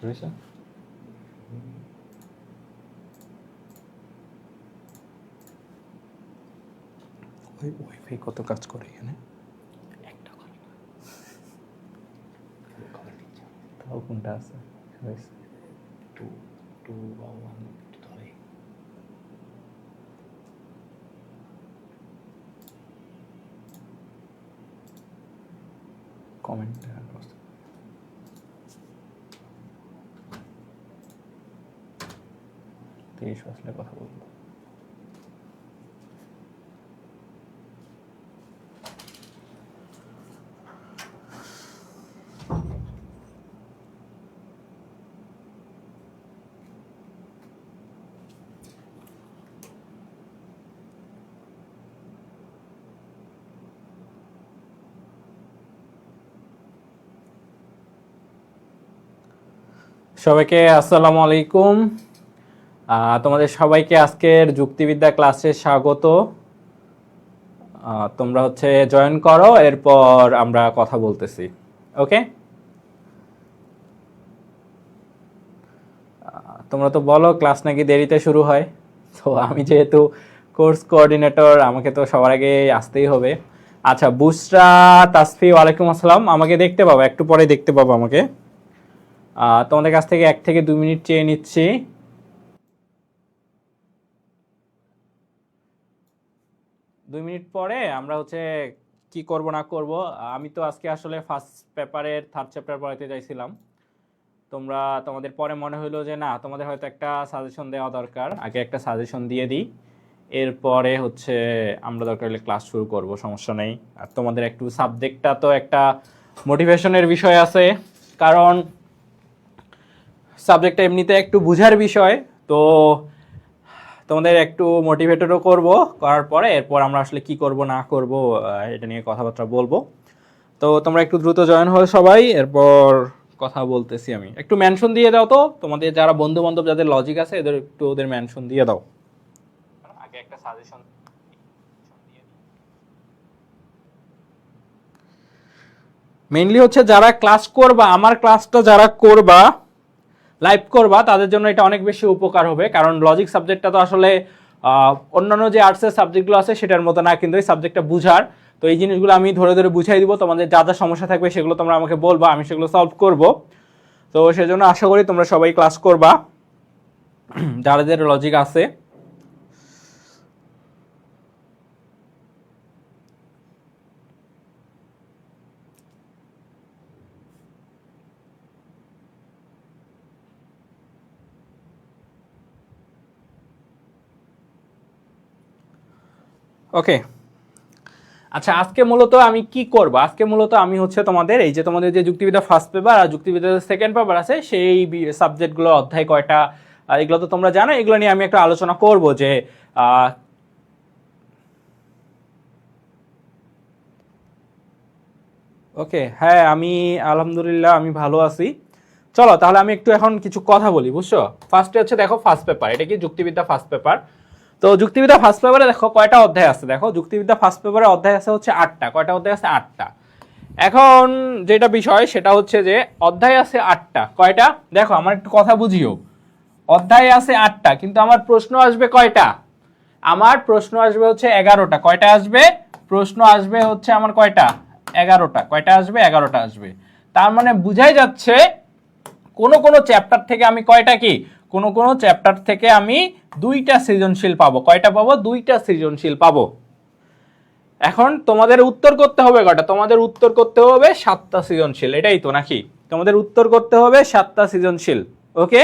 রয়েছে ওয়াইফাই কত কাজ করে এখানে? একটা করে না, তাও কোনটা আছে? টু টু বা ওয়ান ধরে কমেন্ট 23 আসলে কথা বলবো। সবাইকে আসসালামু আলাইকুম। তোমাদের সবাইকে আজকের যুক্তিবিদ্যা ক্লাসে স্বাগত। তোমরা হচ্ছে জয়েন করো, এরপর আমরা কথা বলতেছি। ওকে, তোমরা তো বলো ক্লাস নাকি দেরিতে শুরু হয়, তো আমি যেহেতু কোর্স কোঅর্ডিনেটর আমাকে তো সবার আগে আসতেই হবে। আচ্ছা, বুশরা তাসফি ওয়ালাইকুম আসসালাম। আমাকে দেখতে পাবো, একটু পরে দেখতে পাবো আমাকে। তোমাদের কাছ থেকে 1 থেকে 2 মিনিট চেয়ে নিচ্ছি। দুই মিনিট পরে আমরা হচ্ছে কি করব না করব। আমি তো আজকে আসলে ফার্স্ট পেপারের 3rd চ্যাপ্টার পড়াতে চাইছিলাম। তোমাদের পরে মনে হলো যে না, তোমাদের হয়তো একটা সাজেশন দেওয়া দরকার, আগে একটা সাজেশন দিয়ে দিই, এরপরে হচ্ছে আমরা দরকার হলে ক্লাস শুরু করব, সমস্যা নেই। আর তোমাদের একটু সাবজেক্টটা তো একটা মোটিভেশনের বিষয় আছে, কারণ সাবজেক্টটা এমনিতে একটু বুঝার বিষয়, তো তোমাদের একটু মোটিভেটরও করব। করার পরে এরপর আমরা আসলে কি করব না করব এটা নিয়ে কথাবার্তা বলবো। তো তোমরা একটু দ্রুত জয়েন হও সবাই, এরপর কথা বলতেছি। আমি একটু মেনশন দিয়ে দাও তো, তোমাদের যারা বন্ধু বান্ধব যাদের লজিক আছে এদের একটু ওদের মেনশন দিয়ে দাও। আগে একটা সাজেশন মেইনলি হচ্ছে যারা ক্লাস করবা, আমার ক্লাসটা যারা করবা লাইভ করবা, তাদের জন্য এটা অনেক বেশি উপকার হবে। কারণ লজিক সাবজেক্টটা তো আসলে অন্যান্য যে আর্টসের সাবজেক্টগুলো আছে সেটার মতো না, কিন্তু এই সাবজেক্টটা বুঝার। তো এই জিনিসগুলো আমি ধরে ধরে বুঝাই দিব, তোমাদের যা যা সমস্যা থাকবে সেগুলো তোমরা আমাকে বলবা, আমি সেগুলো সলভ করব। তো সেজন্য আশা করি তোমরা সবাই ক্লাস করবা যাদের লজিক আছে। ওকে, আচ্ছা, আজকে মূলত আমি কি করব? আজকে মূলত আমি হচ্ছে তোমাদের এই যে তোমাদের যে যুক্তিবিদ্যা ফার্স্ট পেপার আর যুক্তিবিদ্যা সেকেন্ড পেপার আছে, সেই সাবজেক্টগুলো অধ্যায় কয়টা এগুলো তো তোমরা জানো, এগুলো নিয়ে আমি একটা আলোচনা করব যে ওকে। হ্যাঁ, আমি আলহামদুলিল্লাহ আমি ভালো আছি। চলো তাহলে আমি একটু এখন কিছু কথা বলি, বুঝছো? ফার্স্টে হচ্ছে দেখো ফার্স্ট পেপার, এটা কি যুক্তিবিদ্যা ফার্স্ট পেপার। তো যুক্তিবিদ্যা ফার্স্ট পেপারে দেখো কয়টা অধ্যায় আছে। দেখো যুক্তিবিদ্যা ফার্স্ট পেপারে অধ্যায় আছে হচ্ছে 8টা। কয়টা অধ্যায় আছে? 8টা। এখন যেটা বিষয় সেটা হচ্ছে যে অধ্যায় আছে 8টা। কয়টা? দেখো আমার একটু কথা বুঝিও। অধ্যায় আছে 8টা, কিন্তু আমার প্রশ্ন আসবে কয়টা? আমার প্রশ্ন আসবে হচ্ছে 11টা। কয়টা আসবে? প্রশ্ন আসবে হচ্ছে আমার কয়টা? 11টা। কয়টা আসবে? 11টা আসবে। তার মানে বুঝাই যাচ্ছে কোন কোন চ্যাপ্টার থেকে আমি কয়টা কি, কোন কোন চ্যাপ্টার থেকে আমি 2টা সৃজনশীল পাবো। কয়টা পাবো? 2টা সৃজনশীল পাবো। এখন তোমাদের উত্তর করতে হবে কয়টা? তোমাদের উত্তর করতে হবে 7টা সৃজনশীল, এটাই তো নাকি? তোমাদের উত্তর করতে হবে 7টা সৃজনশীল। ওকে,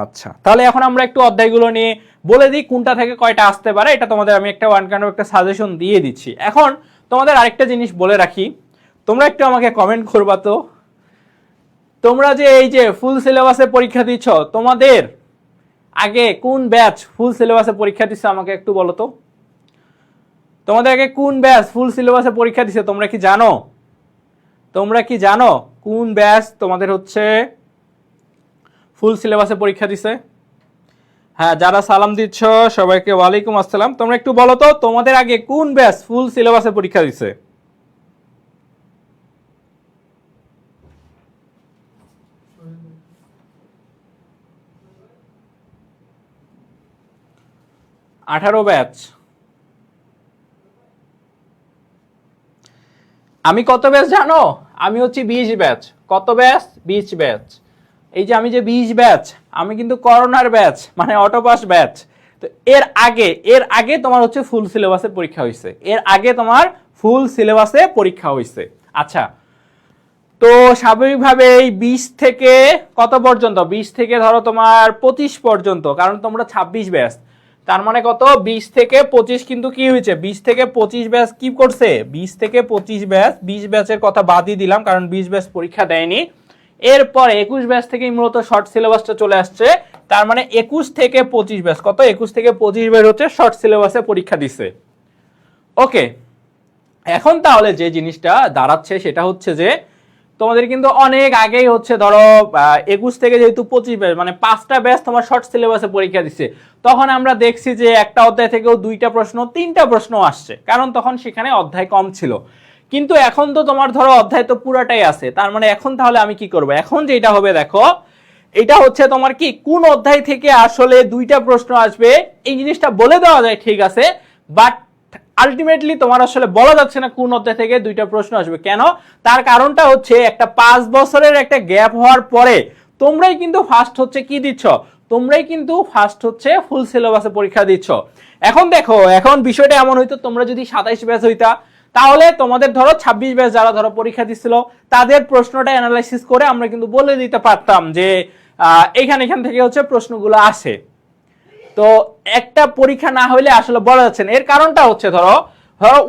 আচ্ছা, তাহলে এখন আমরা একটু অধ্যায়গুলো নিয়ে বলে দিই কোনটা থেকে কয়টা আসতে পারে। এটা তোমাদের আমি একটা ওয়ান কাইন্ড অফ একটা সাজেশন দিয়ে দিচ্ছি। এখন তোমাদের আরেকটা জিনিস বলে রাখি, তোমরা একটু আমাকে কমেন্ট করবা তো, তোমরা যে এই যে ফুল সিলেবাসে পরীক্ষা দিচ্ছ, তোমাদের আগে কোন ব্যাচ ফুল সিলেবাসে পরীক্ষা দিচ্ছে আমাকে একটু বলো তো। তোমাদের আগে কোন ব্যাচ ফুল সিলেবাসে পরীক্ষা দিচ্ছে তোমরা কি জানো? তোমরা কি জানো কোন ব্যাচ তোমাদের হচ্ছে ফুল সিলেবাসে পরীক্ষা দিছে? হ্যাঁ, যারা সালাম দিচ্ছ সবাইকে ওয়ালাইকুম আসসালাম। তোমরা একটু বলো তো তোমাদের আগে কোন ব্যাচ ফুল সিলেবাসে পরীক্ষা দিছে? 18 ব্যাচ। আমি কত ব্যাচ জানো? আমি হচ্ছে 20 ব্যাচ। কত ব্যাচ? 20 ব্যাচ। এই যে আমি যে 20 ব্যাচ, আমি কিন্তু করোনার ব্যাচ, মানে অটোপাস ব্যাচ। তো এর আগে তোমার হচ্ছে ফুল সিলেবাসে পরীক্ষা হয়েছে, এর আগে তোমার ফুল সিলেবাসে পরীক্ষা হয়েছে। আচ্ছা, তো স্বাভাবিকভাবে এই 20 থেকে কত পর্যন্ত? 20 থেকে ধরো তোমার 25 পর্যন্ত, কারণ তোমরা 26 ব্যাচ, তার মানে কত? 20 থেকে 25 কিন্তু কি হয়েছে? 20 থেকে 25 ব্যাচ কি করছে? 20 থেকে 25 ব্যাচ, 20 ব্যাচের কথা বাদই দিলাম কারণ 20 ব্যাচ পরীক্ষা দেয়নি। এরপরে 21 ব্যাচ থেকেই মূলত শর্ট সিলেবাসটা চলে আসছে, তার মানে 21 থেকে 25 ব্যাচ, কত? 21 থেকে 25 ব্যাচ হচ্ছে শর্ট সিলেবাসে পরীক্ষা দিছে। ওকে, এখন তাহলে যে জিনিসটা দাঁড়াচ্ছে সেটা হচ্ছে যে তোমাদের কিন্তু অনেক আগেই হচ্ছে ধরো 21 থেকে যেহেতু 25 ব্যাচ, মানে 5টা ব্যাচ তোমার শর্ট সিলেবাসে পরীক্ষা দিচ্ছে, তখন আমরা দেখছি যে একটা অধ্যায় থেকেও 2টা প্রশ্ন 3টা প্রশ্ন আসছে, কারণ তখন সেখানে অধ্যায় কম ছিল। কিন্তু এখন তো তোমার ধরো অধ্যায় তো পুরাটাই আছে, তার মানে এখন তাহলে আমি কি করব? এখন যেটা হবে দেখো, এটা হচ্ছে তোমার কি কোন অধ্যায় থেকে আসলে 2টা প্রশ্ন আসবে এই জিনিসটা বলে দেওয়া যায়, ঠিক আছে, বাট আলটিমেটলি তোমার আসলে বলা যাচ্ছে না কোন অধ্যায় থেকে 2টা প্রশ্ন আসবে। কেন? তার কারণটা হচ্ছে একটা 5 বছরের একটা গ্যাপ হওয়ার পরে তোমরাই কিন্তু ফার্স্ট হচ্ছে কি দিচ্ছ? তোমরাই কিন্তু ফার্স্ট হচ্ছে ফুল সিলেবাসে পরীক্ষা দিচ্ছ। এখন দেখো, এখন বিষয়টা এমন হইতো, তোমরা যদি 27 ব্যাচ হইতা তাহলে তোমাদের ধরো 26 ব্যাচ যারা ধরো পরীক্ষা দিচ্ছিল তাদের প্রশ্নটা অ্যানালাইসিস করে আমরা কিন্তু বলে দিতে পারতাম যে এখান থেকে হচ্ছে প্রশ্নগুলো আসে। তো একটা পরীক্ষা না হইলে আসলে বলা যাচ্ছে না। এর কারণটা হচ্ছে ধরো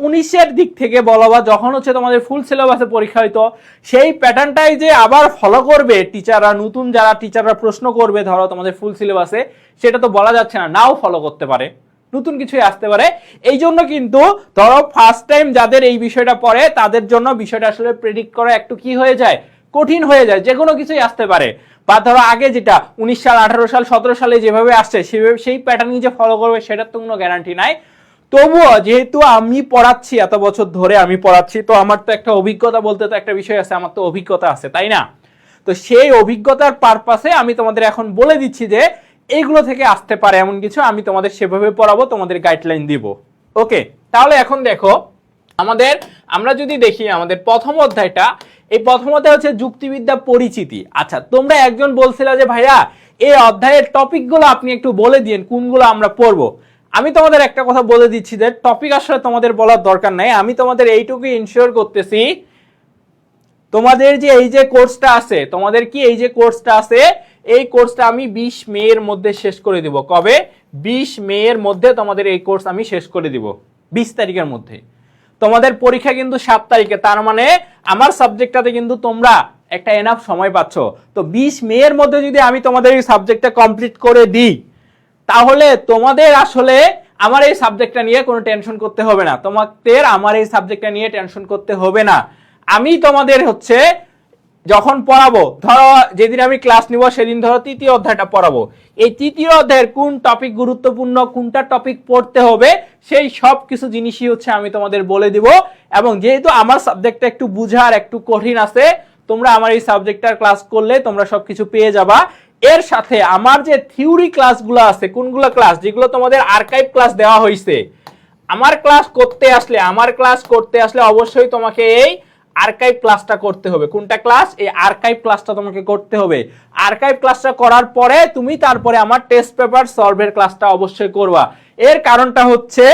19-এর দিক থেকে বলো বা যখন হচ্ছে তোমাদের ফুল সিলেবাসে পরীক্ষা হইতো, সেই প্যাটার্নটাই যে আবার ফলো করবে টিচাররা, নতুন যারা টিচাররা প্রশ্ন করবে ধরো তোমাদের ফুল সিলেবাসে, সেটা তো বলা যাচ্ছে না, নাও ফলো করতে পারে, নতুন কিছুই আসতে পারে। এই জন্য কিন্তু ধরো ফার্স্ট টাইম যাদের এই বিষয়টা পড়ে তাদের জন্য বিষয়টা আসলে প্রেডিক্ট করা একটু কি হয়ে যায়, কঠিন হয়ে যায়, যে কোনো কিছুই আসতে পারে। বা ধরো আগে যেটা 19 সাল 18 সাল 17 সালে যেভাবে আসছে সেভাবে সেই প্যাটার্নই যে ফলো করবে সেটার তো কোনো গ্যারান্টি নাই। তবুও যেহেতু আমি পড়াচ্ছি, এত বছর ধরে আমি পড়াচ্ছি, তো আমার তো একটা অভিজ্ঞতা বলতে তো একটা বিষয় আছে, আমার তো অভিজ্ঞতা আছে, তাই না? তো সেই অভিজ্ঞতার পারপাসে আমি তোমাদের এখন বলে দিচ্ছি যে এইগুলো থেকে আসতে পারে এমন কিছু, আমি তোমাদের সেভাবে পড়াবো, তোমাদের গাইডলাইন দিব। ওকে, তাহলে এখন দেখো আমরা যদি দেখি আমাদের প্রথম অধ্যায়টা, এই প্রথম অধ্যায় হচ্ছে যুক্তিবিদ্যা পরিচিতি। আচ্ছা, তোমরা একজন বলছিলা যে ভাইয়া এই অধ্যায়ের টপিকগুলো আপনি একটু বলে দিন কোনগুলো আমরা পড়বো। আমি তোমাদের একটা কথা বলে দিচ্ছি যে টপিক আসলে তোমাদের বলার দরকার নাই, আমি তোমাদের এইটুকু ইনশিওর করতেছি, তোমাদের যে এই যে কোর্সটা আছে, তোমাদের কি এই যে কোর্সটা আছে, এই কোর্সটা আমি 20 মে এর মধ্যে শেষ করে দিব। কবে? 20 মে এর মধ্যে তোমাদের এই কোর্স আমি শেষ করে দিব, 20 তারিখের মধ্যে। তোমাদের পরীক্ষা কিন্তু 7 তারিখে, তার মানে আমার সাবজেক্টটাতে কিন্তু তোমরা একটা এনাফ সময় পাচ্ছ। তো 20 মে এর মধ্যে যদি আমি তোমাদের এই সাবজেক্টটা কমপ্লিট করে দিই, তাহলে তোমাদের আসলে আমার এই সাবজেক্টটা নিয়ে কোনো টেনশন করতে হবে না, তোমাদের আমার এই সাবজেক্টটা নিয়ে টেনশন করতে হবে না। আমি তোমাদের হচ্ছে যখন পড়াবো, ধরো যেদিন আমি ক্লাস নিব সেদিন ধরো তৃতীয় অধ্যায়টা পড়াবো, এই তৃতীয় অধ্যায়ের কোন টপিক গুরুত্বপূর্ণ, কোনটা টপিক পড়তে হবে, সেই সব কিছু জিনিসই হচ্ছে আমি তোমাদের বলে দিব। এবং যেহেতু আমার সাবজেক্টটা একটু বুঝার একটু কঠিন আছে, তোমরা আমার এই সাবজেক্টটার ক্লাস করলে তোমরা সবকিছু পেয়ে যাবা। এর সাথে আমার যে থিওরি ক্লাসগুলো আছে, কোনগুলো ক্লাস, যেগুলো তোমাদের আর্কাইভ ক্লাস দেওয়া হয়েছে, আমার ক্লাস করতে আসলে অবশ্যই তোমাকে এই আর্কাইভ ক্লাসটা করতে হবে। কোনটা ক্লাস? এই আর্কাইভ ক্লাসটা তোমাকে করতে হবে। আর্কাইভ ক্লাসটা করার পরে তুমি তারপরে আমার টেস্ট পেপার সলভের ক্লাসটা অবশ্যই করবা। এর কারণটা হচ্ছে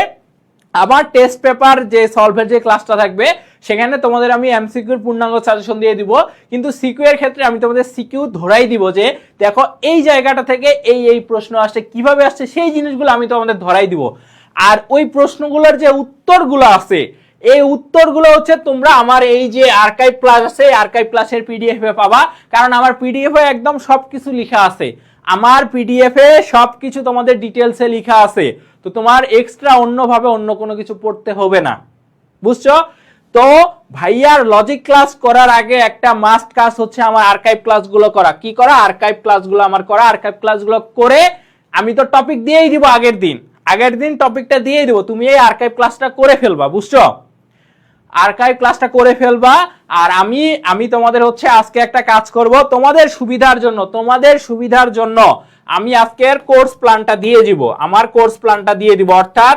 আমার টেস্ট পেপার যে সলভের যে ক্লাসটা থাকবে সেখানে তোমাদের আমি এমসিকিউর পূর্ণাঙ্গ সাজেশন দিয়ে দিব, কিন্তু সিকিউ এর ক্ষেত্রে আমি তোমাদের সিকিউ ধরাই দিব যে দেখো এই জায়গাটা থেকে এই প্রশ্ন আসছে, কিভাবে আসছে সেই জিনিসগুলো আমি তোমাদের ধরাই দিব। আর ওই প্রশ্নগুলোর যে উত্তরগুলো আছে, এই উত্তরগুলো হচ্ছে তোমরা আমার এই যে আর্কাইভ ক্লাস আছে, আর্কাইভ ক্লাসের পিডিএফ এ পাবা, কারণ আমার পিডিএফ এ একদম সবকিছু লেখা আছে, আমার পিডিএফ এ সবকিছু তোমাদের ডিটেলসে লেখা আছে। তো তোমার এক্সট্রা অন্যভাবে অন্য কোনো কিছু পড়তে হবে না, বুঝছো? তো ভাইয়ার লজিক ক্লাস করার আগে একটা মাস্ট কাজ হচ্ছে আমার আর্কাইভ ক্লাসগুলো করা। কি করা? আর্কাইভ ক্লাসগুলো আমার করা। আর্কাইভ ক্লাসগুলো করে আমি তো টপিক দিয়েই দিব, আগের দিন টপিকটা দিয়ে দিব, তুমি এই আর্কাইভ ক্লাসটা করে ফেলবা, বুঝছো? আর্কাইভ ক্লাসটা করে ফেলবা। আর আমি তোমাদের হচ্ছে আজকে একটা কাজ করব, তোমাদের সুবিধার জন্য আমি আজকের কোর্স প্ল্যানটা দিয়ে দিব, আমার কোর্স প্ল্যানটা দিয়ে দিব, অর্থাৎ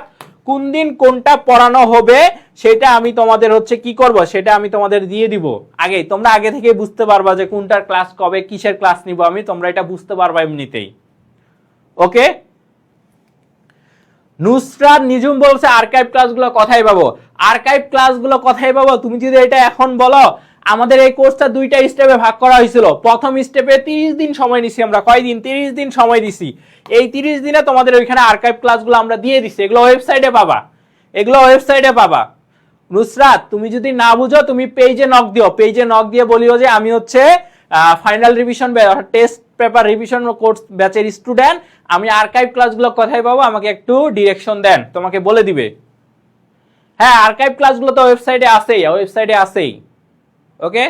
কোন দিন কোনটা পড়ানো হবে সেটা আমি তোমাদের হচ্ছে কি করব, সেটা আমি তোমাদের দিয়ে দিব আগে। তোমরা আগে থেকে বুঝতে পারবা যে কোনটার ক্লাস কবে, কিসের ক্লাস নিব আমি, তোমরা এটা বুঝতে পারবা এমনিতেই। ওকে, নুসরাত নিজুম বলছে আর্কাইভ ক্লাসগুলো কোথায় পাবো? আর্কাইভ ক্লাসগুলো কোথায় পাবো তুমি যদি এটা এখন বলো। আমাদের এই কোর্সটা দুইটা স্টেপে ভাগ করা হয়েছিল। প্রথম স্টেপে 30 দিন সময় নিছি আমরা। কয় দিন? 30 দিন সময় দিছি। এই 30 দিনে তোমাদের ওইখানে আর্কাইভ ক্লাসগুলো আমরা দিয়ে দিছি, এগুলো ওয়েবসাইটে পাবা, এগুলো ওয়েবসাইটে পাবা। নুসরাত তুমি যদি না বুঝো তুমি পেজে নক দিও, পেজে নক দিয়ে বলিও যে আমি হচ্ছে final revision test paper revision course ব্যাচের স্টুডেন্ট, আমি আর্কাইভ ক্লাসগুলো কোথায় পাবো আমাকে একটু ডিরেকশন দেন, তোমাকে বলে দিবে। হ্যাঁ, আর্কাইভ ক্লাসগুলো তো ওয়েবসাইটে আছেই, ওয়েবসাইটে আছেই। ওকে,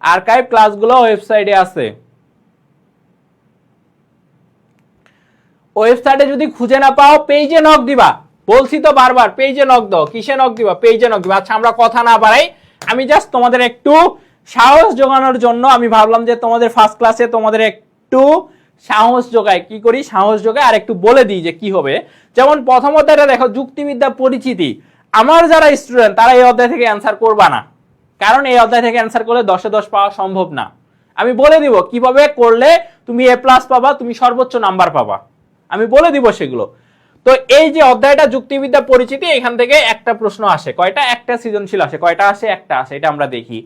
আর্কাইভ ক্লাসগুলো ওয়েবসাইটে আছে। ওয়েবসাইটে যদি খুঁজে না পাও পেজে নক দিবা, বলছি তো বারবার, পেজে নক দাও। কিসে নক দিবা? পেজে নক দিবা। আচ্ছা, আমরা কথা না বাড়াই, আমি জাস্ট তোমাদের একটু সাহস জোগানোর জন্য আমি ভাবলাম যে তোমাদের ফার্স্ট ক্লাসে তোমাদের একটু সাহস যোগায়, কি করি সাহস যোগায় আর একটু বলে দিই যে কি হবে। যেমন প্রথম অধ্যায়টা দেখো, যুক্তিবিদ্যা পরিচিতি। আমার যারা স্টুডেন্ট তারা এই অধ্যায় থেকে অ্যান্সার করবা না, কারণ এই অধ্যায় থেকে অ্যান্সার করলে 10-এ 10 পাওয়া সম্ভব না। আমি বলে দিব কিভাবে করলে তুমি A+ পাবা, তুমি সর্বোচ্চ নাম্বার পাবা, আমি বলে দিব সেগুলো। তো এই যে অধ্যায়টা যুক্তিবিদ্যা পরিচিতি, এখান থেকে একটা প্রশ্ন আসে। কয়টা? একটা সৃজনশীল আসে। কয়টা আসে? একটা আসে। এটা আমরা দেখি।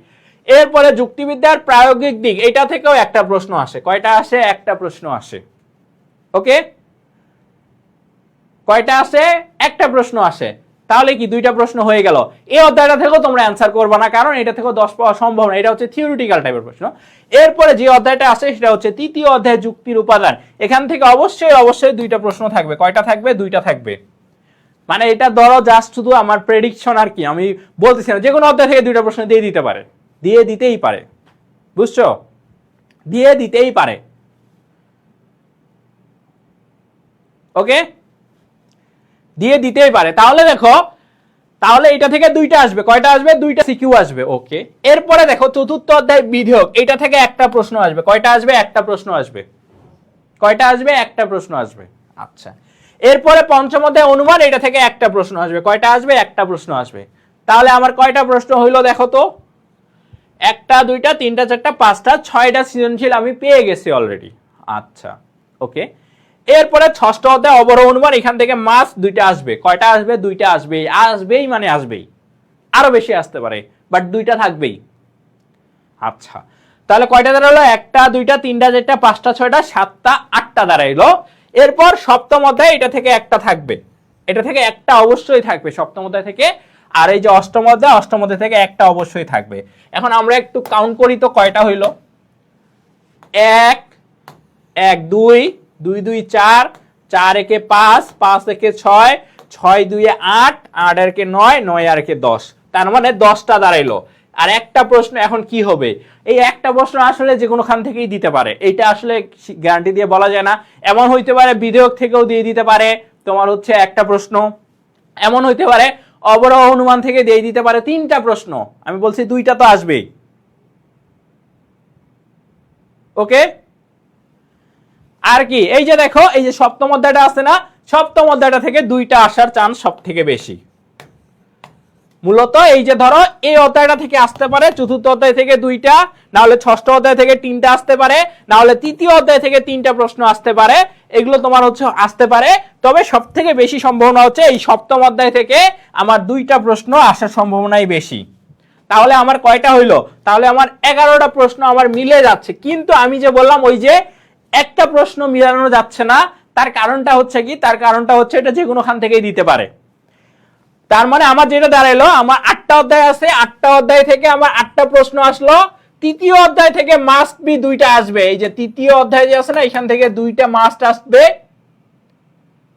এরপরে যুক্তিবিদ্যার প্রায়োগিক দিক, এটা থেকেও একটা প্রশ্ন আসে। কয়টা আসে? একটা প্রশ্ন আসে। ওকে, কয়টা আসে? একটা প্রশ্ন আসে। তাহলে কি দুইটা প্রশ্ন হয়ে গেল। এই অধ্যায়টা থেকেও তোমরা অ্যান্সার করবে না, কারণ এটা থেকেও 10 পাওয়া সম্ভব না, এটা হচ্ছে থিওরিটিক্যাল টাইপের প্রশ্ন। এরপরে যে অধ্যায়টা আসে সেটা হচ্ছে তৃতীয় অধ্যায় যুক্তির উপাদান। এখান থেকে অবশ্যই দুইটা প্রশ্ন থাকবে। কয়টা থাকবে? দুইটা থাকবে। মানে এটা ধরো জাস্ট শুধু আমার প্রেডিকশন আর কি, আমি বলতেছি না, যে কোনো অধ্যায় থেকে দুইটা প্রশ্ন দিয়ে দিতে পারে, দিয়ে দিতেই পারে, বুঝছো? দিয়ে দিতেই পারে। ওকে, দিয়ে দিতেই পারে। তাহলে দেখো, তাহলে এটা থেকে দুইটা আসবে। কয়টা আসবে? দুইটা সিকিউ আসবে। ওকে, এরপরে দেখো চতুর্থ অধ্যায় বিধেয়ক, এটা থেকে একটা প্রশ্ন আসবে। কয়টা আসবে? একটা প্রশ্ন আসবে। কয়টা আসবে? একটা প্রশ্ন আসবে। আচ্ছা, এরপরে পঞ্চম অধ্যায় অনুমান, এটা থেকে একটা প্রশ্ন আসবে। কয়টা আসবে? একটা প্রশ্ন আসবে। তাহলে আমার কয়টা প্রশ্ন হইলো দেখো তো? একটা, দুইটা, তিনটা, চারটা, পাঁচটা, 6টা সৃজনশীল আমি পেয়ে গেছি অলরেডি। আচ্ছা, ওকে। এরপরে ষষ্ঠ অধ্যায় অবরোহ অনুমান, এখান থেকে মাস দুইটা আসবে। কয়টা আসবে? দুইটা আসবেই। আসবেই মানে আসবেই, আরো বেশি আসতে পারে, বাট দুইটা থাকবেই। আচ্ছা, তাহলে কয়টা দাঁড়ালো? একটা, দুইটা, তিনটা, চারটা, পাঁচটা, 6টা, 7টা, 8টা দাঁড়াইলো। এরপর সপ্তম অধ্যায়, এটা থেকে একটা থাকবে, এটা থেকে একটা অবশ্যই থাকবে সপ্তম অধ্যায় থেকে। আর এই যে অষ্টম অধ্যায় থেকে একটা অবশ্যই থাকবে। এখন আমরা একটু কাউন্ট করি তো, কয়টা হইলো? 1 1 2 2 2 4 4 একে 5 5 একে 6 6 2 8 8 একে 9 9 আর একে 10, তার মানে 10টা দাঁড়াইলো। আর একটা প্রশ্ন এখন কি হবে? এই একটা প্রশ্ন আসলে যে কোনো খান থেকেই দিতে পারে, এটা আসলে গ্যারান্টি দিয়ে বলা যায় না। এমন হইতে পারে বিধেয়ক থেকেও দিয়ে দিতে পারে তোমার হচ্ছে একটা প্রশ্ন, এমন হইতে পারে অবরোহ অনুমান থেকে দিয়ে দিতে পারে 3টা প্রশ্ন। আমি বলছি দুইটা তো আসবেই। ওকে, আর কি? এই যে দেখো, এই যে সপ্তম অধ্যায়টা আছে না, সপ্তম অধ্যায়টা থেকে দুইটা আসার চান্স সব থেকে বেশি। মূলত এই যে ধরো এই অধ্যায়টা থেকে আসতে পারে, চতুর্থ অধ্যায় থেকে দুইটা, না হলে ষষ্ঠ অধ্যায় থেকে 3টা আসতে পারে, না হলে তৃতীয় অধ্যায় থেকে 3টা প্রশ্ন আসতে পারে। এগুলো তোমার হচ্ছে আসতে পারে, তবে সব থেকে বেশি সম্ভাবনা হচ্ছে এই সপ্তম অধ্যায় থেকে আমার 2টা প্রশ্ন আসার সম্ভাবনাই বেশি। তাহলে আমার কয়টা হইলো? তাহলে আমার 11টা প্রশ্ন আমার মিলে যাচ্ছে। কিন্তু আমি যে বললাম ওই যে একটা প্রশ্ন মিলানো যাচ্ছে না, তার কারণটা হচ্ছে কি? তার কারণটা হচ্ছে এটা যে কোনো খান থেকেই দিতে পারে। তার মানে আমার যেটা দাঁড়াইলো, আমার 8টা অধ্যায় আছে, 8টা অধ্যায় থেকে আমার 8টা প্রশ্ন আসলো। তৃতীয় অধ্যায় থেকে মাস্ট বি 2টা আসবে। এই যে তৃতীয় অধ্যায় যে আছে না, এখান থেকে 2টা মাস্ট আসবে,